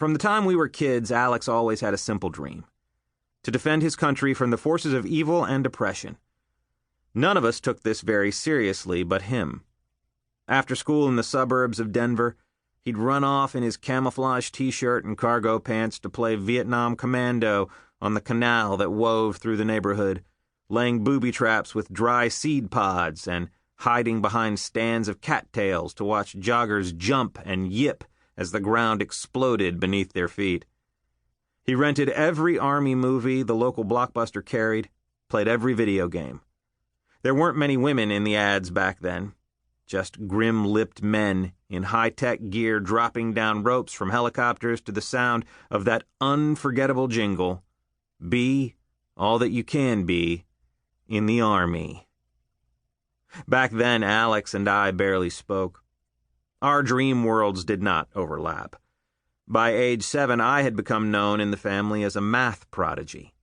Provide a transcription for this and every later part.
From the time we were kids, Alex always had a simple dream: to defend his country from the forces of evil and oppression. None of us took this very seriously but him. After school in the suburbs of Denver, he'd run off in his camouflage t-shirt and cargo pants to play Vietnam Commando on the canal that wove through the neighborhood, laying booby traps with dry seed pods and hiding behind stands of cattails to watch joggers jump and yip as the ground exploded beneath their feet. He rented every Army movie the local Blockbuster carried, played every video game. There weren't many women in the ads back then, just grim-lipped men in high-tech gear dropping down ropes from helicopters to the sound of that unforgettable jingle, "Be all that you can be in the Army." Back then, Alex and I barely spoke. Our dream worlds did not overlap. By age 7, I had become known in the family as a math prodigy.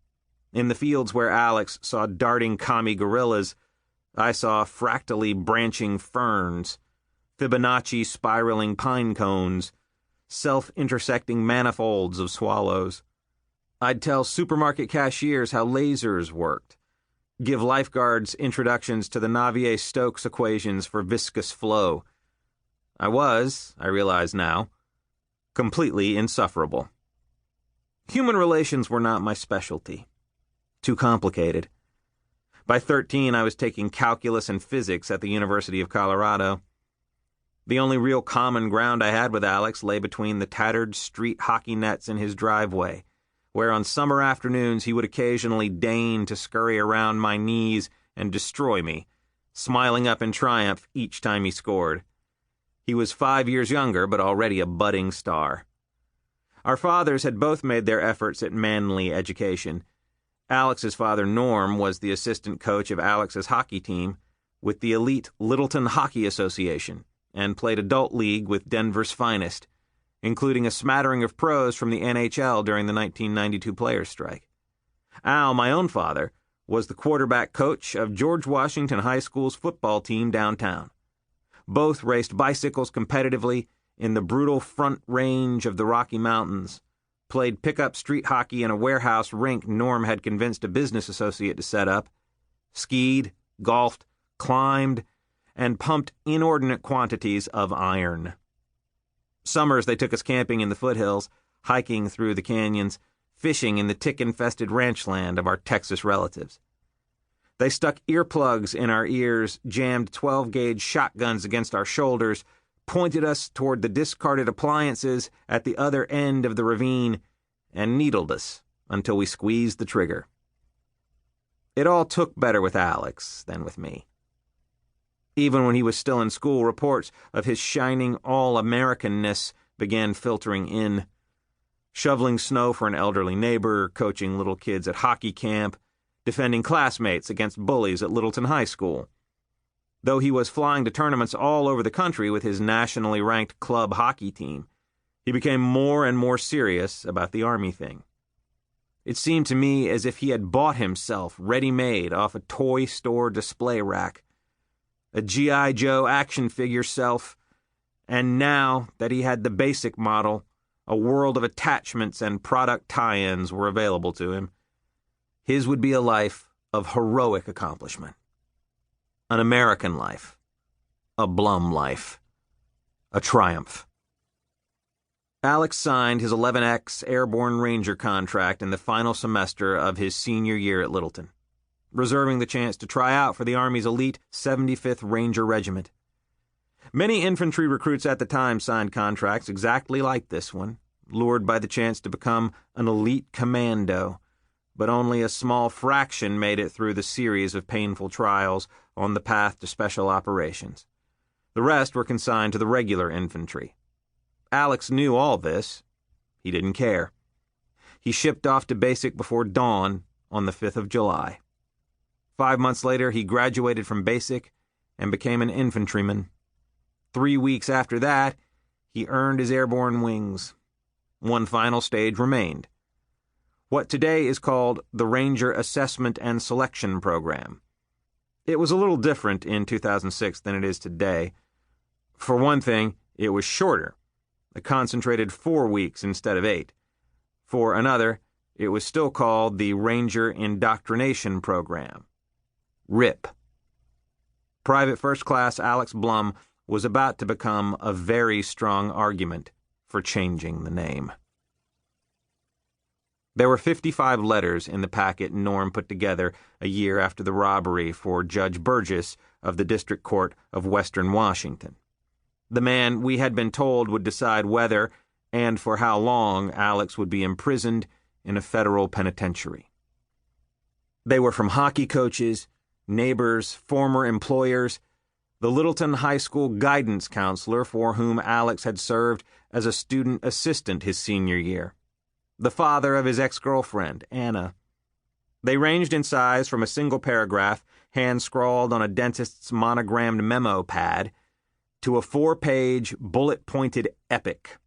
In the fields where Alex saw darting commie gorillas, I saw fractally branching ferns, Fibonacci spiraling pine cones, self-intersecting manifolds of swallows. I'd tell supermarket cashiers how lasers worked, give lifeguards introductions to the Navier-Stokes equations for viscous flow. I realize now, completely insufferable. Human relations were not my specialty. Too complicated. By 13, I was taking calculus and physics at the University of Colorado. The only real common ground I had with Alex lay between the tattered street hockey nets in his driveway, where on summer afternoons he would occasionally deign to scurry around my knees and destroy me, smiling up in triumph each time he scored. He was 5 years younger, but already a budding star. Our fathers had both made their efforts at manly education. Alex's father, Norm, was the assistant coach of Alex's hockey team with the elite Littleton Hockey Association and played adult league with Denver's finest, including a smattering of pros from the NHL during the 1992 players' strike. Al, my own father, was the quarterback coach of George Washington High School's football team downtown. Both raced bicycles competitively in the brutal front range of the Rocky Mountains, played pickup street hockey in a warehouse rink Norm had convinced a business associate to set up, skied, golfed, climbed, and pumped inordinate quantities of iron. Summers they took us camping in the foothills, hiking through the canyons, fishing in the tick-infested ranch land of our Texas relatives. They stuck earplugs in our ears, jammed 12-gauge shotguns against our shoulders, pointed us toward the discarded appliances at the other end of the ravine, and needled us until we squeezed the trigger. It all took better with Alex than with me. Even when he was still in school, reports of his shining all-Americanness began filtering in. Shoveling snow for an elderly neighbor, coaching little kids at hockey camp, defending classmates against bullies at Littleton High School. Though he was flying to tournaments all over the country with his nationally ranked club hockey team, he became more and more serious about the Army thing. It seemed to me as if he had bought himself ready-made off a toy store display rack, a G.I. Joe action figure self, and now that he had the basic model, a world of attachments and product tie-ins were available to him. His would be a life of heroic accomplishment. An American life. A Blum life. A triumph. Alex signed his 11X Airborne Ranger contract in the final semester of his senior year at Littleton, reserving the chance to try out for the Army's elite 75th Ranger Regiment. Many infantry recruits at the time signed contracts exactly like this one, lured by the chance to become an elite commando, but only a small fraction made it through the series of painful trials on the path to special operations. The rest were consigned to the regular infantry. Alex knew all this. He didn't care. He shipped off to basic before dawn on the 5th of July. 5 months later, he graduated from basic and became an infantryman. 3 weeks after that, he earned his airborne wings. One final stage remained. What today is called the Ranger Assessment and Selection Program. It was a little different in 2006 than it is today. For one thing, it was shorter. a concentrated 4 weeks instead of 8. For another, it was still called the Ranger Indoctrination Program. RIP. Private First Class Alex Blum was about to become a very strong argument for changing the name. There were 55 letters in the packet Norm put together a year after the robbery for Judge Burgess of the District Court of Western Washington, the man we had been told would decide whether and for how long Alex would be imprisoned in a federal penitentiary. They were from hockey coaches, neighbors, former employers, the Littleton High School guidance counselor for whom Alex had served as a student assistant his senior year, the father of his ex-girlfriend, Anna. They ranged in size from a single paragraph, hand-scrawled on a dentist's monogrammed memo pad, to a 4-page, bullet-pointed epic